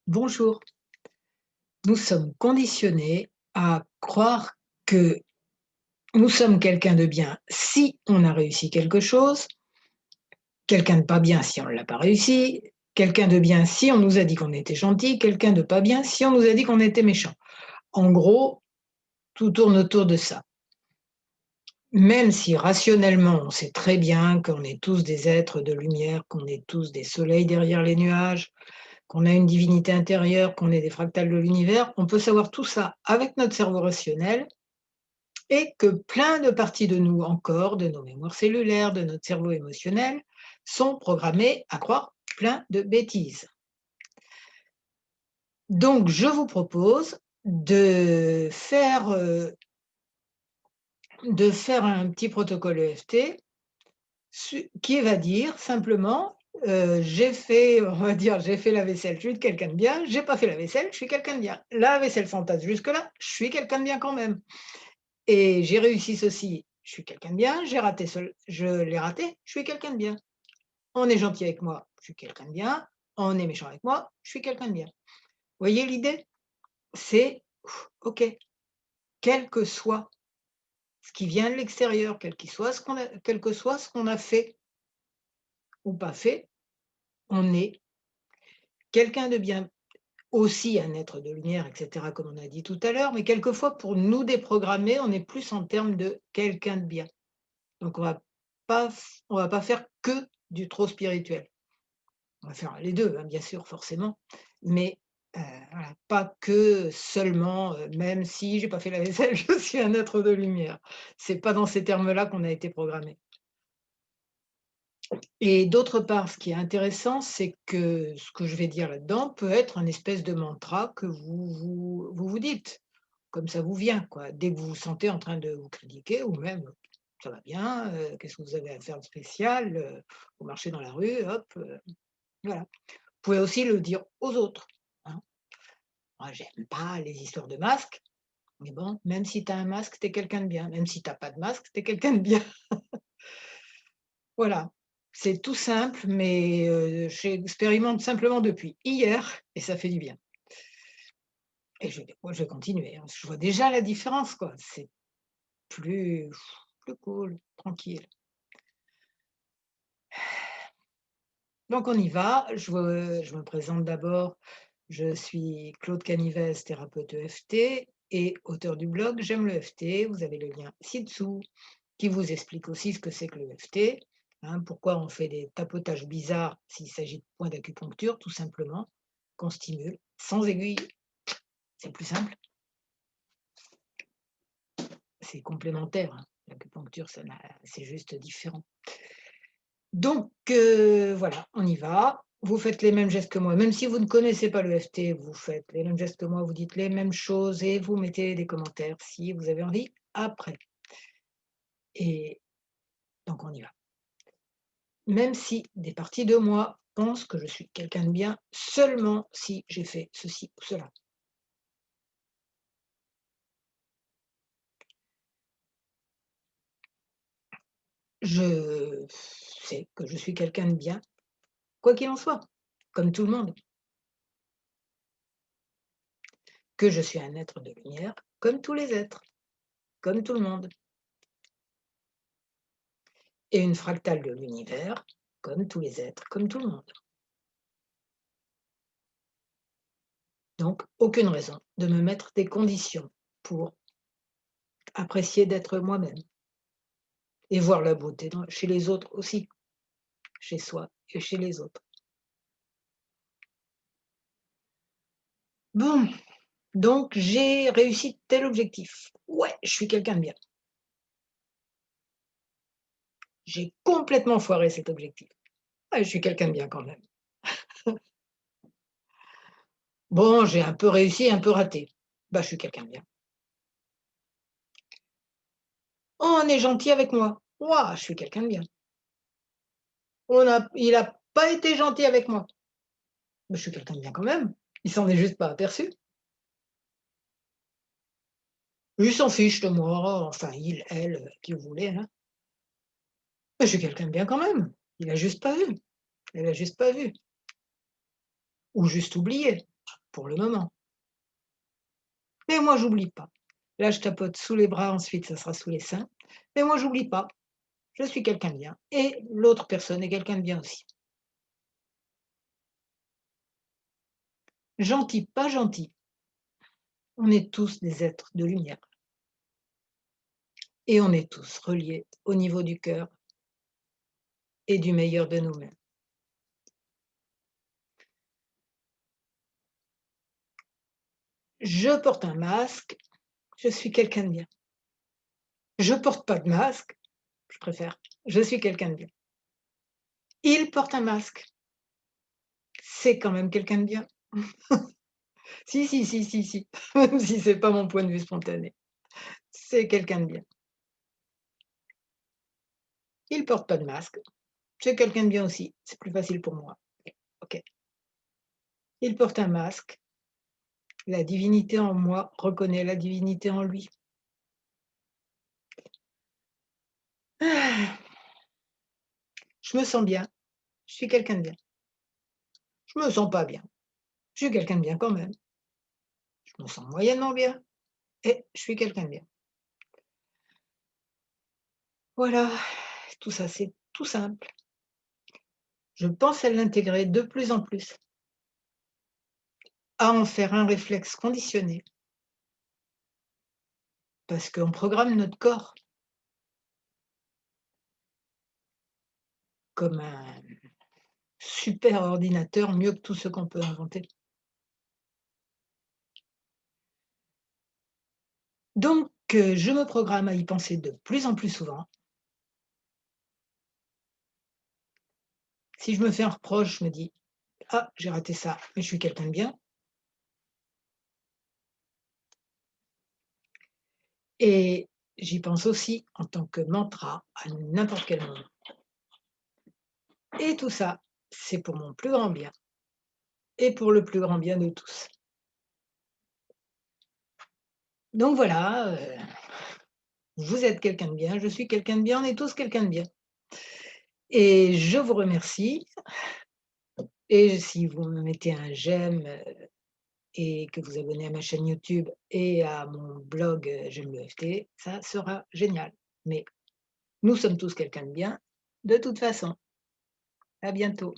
Bonjour. Nous sommes conditionnés à croire que nous sommes quelqu'un de bien si on a réussi quelque chose, quelqu'un de pas bien si on ne l'a pas réussi, quelqu'un de bien si on nous a dit qu'on était gentil, quelqu'un de pas bien si on nous a dit qu'on était méchant. En gros, tout tourne autour de ça. Même si rationnellement, on sait très bien qu'on est tous des êtres de lumière, qu'on est tous des soleils derrière les nuages, qu'on a une divinité intérieure, qu'on est des fractales de l'univers, on peut savoir tout ça avec notre cerveau rationnel et que plein de parties de nous encore, de nos mémoires cellulaires, de notre cerveau émotionnel, sont programmées à croire plein de bêtises. Donc, je vous propose de faire un petit protocole EFT qui va dire simplement, j'ai fait, on va dire, j'ai fait la vaisselle, je suis quelqu'un de bien, j'ai pas fait la vaisselle, je suis quelqu'un de bien. La vaisselle fantasme jusque-là, je suis quelqu'un de bien quand même. Et j'ai réussi ceci, je suis quelqu'un de bien, j'ai raté je l'ai raté, je suis quelqu'un de bien. On est gentil avec moi, je suis quelqu'un de bien, on est méchant avec moi, je suis quelqu'un de bien. Vous voyez l'idée? C'est OK, quel que soit ce qui vient de l'extérieur, quel que soit ce qu'on a fait ou pas fait, on est quelqu'un de bien. Aussi un être de lumière, et cetera, comme on a dit tout à l'heure, mais quelquefois pour nous déprogrammer, on est plus en termes de quelqu'un de bien. Donc on va pas faire que du trop spirituel. On va faire les 2, hein, bien sûr, forcément, mais voilà, pas que seulement, même si j'ai pas fait la vaisselle, je suis un être de lumière. C'est pas dans ces termes-là qu'on a été programmé. Et d'autre part, ce qui est intéressant, c'est que ce que je vais dire là-dedans peut être un espèce de mantra que vous dites, comme ça vous vient, quoi. Dès que vous vous sentez en train de vous critiquer ou même: «Ça va bien, qu'est-ce que vous avez à faire de spécial?» Vous marchez dans la rue, hop, voilà. Vous pouvez aussi le dire aux autres, hein. Moi, j'aime pas les histoires de masques, mais bon, même si tu as un masque, tu es quelqu'un de bien. Même si tu as pas de masque, tu es quelqu'un de bien. Voilà. C'est tout simple, mais j'expérimente simplement depuis hier et ça fait du bien. Et je vais continuer, hein. Je vois déjà la différence, quoi. C'est plus plus cool, tranquille. Donc on y va. Je me présente d'abord. Je suis Claude Canivez, thérapeute EFT et auteur du blog J'aime le EFT. Vous avez le lien ci-dessous qui vous explique aussi ce que c'est que le EFT, hein, pourquoi on fait des tapotages bizarres s'il s'agit de points d'acupuncture, tout simplement, qu'on stimule sans aiguille. C'est plus simple, c'est complémentaire, hein. L'acupuncture, c'est juste différent. Donc voilà, on y va. Vous faites les mêmes gestes que moi, même si vous ne connaissez pas le FT, vous faites les mêmes gestes que moi, vous dites les mêmes choses et vous mettez des commentaires si vous avez envie après. Et donc on y va. Même si des parties de moi pensent que je suis quelqu'un de bien seulement si j'ai fait ceci ou cela. Je sais que je suis quelqu'un de bien, quoi qu'il en soit, comme tout le monde, que je suis un être de lumière, comme tous les êtres, comme tout le monde. Et une fractale de l'univers, comme tous les êtres, comme tout le monde. Donc, aucune raison de me mettre des conditions pour apprécier d'être moi-même et voir la beauté chez les autres aussi, chez soi et chez les autres. Bon, donc j'ai réussi tel objectif. Ouais, je suis quelqu'un de bien. J'ai complètement foiré cet objectif. Ouais, je suis quelqu'un de bien quand même. Bon, j'ai un peu réussi, un peu raté. Bah, je suis quelqu'un de bien. Oh, on est gentil avec moi. Ouah, je suis quelqu'un de bien. Il a pas été gentil avec moi. Bah, je suis quelqu'un de bien quand même. Il s'en est juste pas aperçu. Lui, il s'en fiche de moi, enfin il, elle, qui vous voulez, hein. Bah, je suis quelqu'un de bien quand même. Il a juste pas vu. Elle a juste pas vu ou juste oublié. pour le moment. Mais moi, j'oublie pas. Là, je tapote sous les bras, ensuite ça sera sous les seins. Mais moi, j'oublie pas. Je suis quelqu'un de bien et l'autre personne est quelqu'un de bien aussi. Gentil, pas gentil, on est tous des êtres de lumière et on est tous reliés au niveau du cœur et du meilleur de nous-mêmes. Je porte un masque, je suis quelqu'un de bien. Je porte pas de masque, je préfère, je suis quelqu'un de bien. Il porte un masque, c'est quand même quelqu'un de bien. Si, si, si, si, si, même si c'est pas mon point de vue spontané, c'est quelqu'un de bien. Il porte pas de masque, c'est quelqu'un de bien aussi, c'est plus facile pour moi. OK. Il porte un masque, la divinité en moi reconnaît la divinité en lui. Ah, je me sens bien, je suis quelqu'un de bien. Je me sens pas bien, je suis quelqu'un de bien quand même. Je me sens moyennement bien et je suis quelqu'un de bien. Voilà, tout ça, c'est tout simple. Je pense à l'intégrer de plus en plus, à en faire un réflexe conditionné, parce qu'on programme notre corps comme un super ordinateur, mieux que tout ce qu'on peut inventer. Donc, je me programme à y penser de plus en plus souvent. Si je me fais un reproche, je me dis: «Ah, j'ai raté ça, mais je suis quelqu'un de bien» et j'y pense aussi en tant que mantra à n'importe quel moment et tout ça, c'est pour mon plus grand bien et pour le plus grand bien de tous. Donc voilà, vous êtes quelqu'un de bien, je suis quelqu'un de bien, on est tous quelqu'un de bien et je vous remercie et si vous me mettez un j'aime, et que vous abonnez à ma chaîne YouTube et à mon blog, J'aime le FT, ça sera génial. Mais nous sommes tous quelqu'un de bien, de toute façon. À bientôt.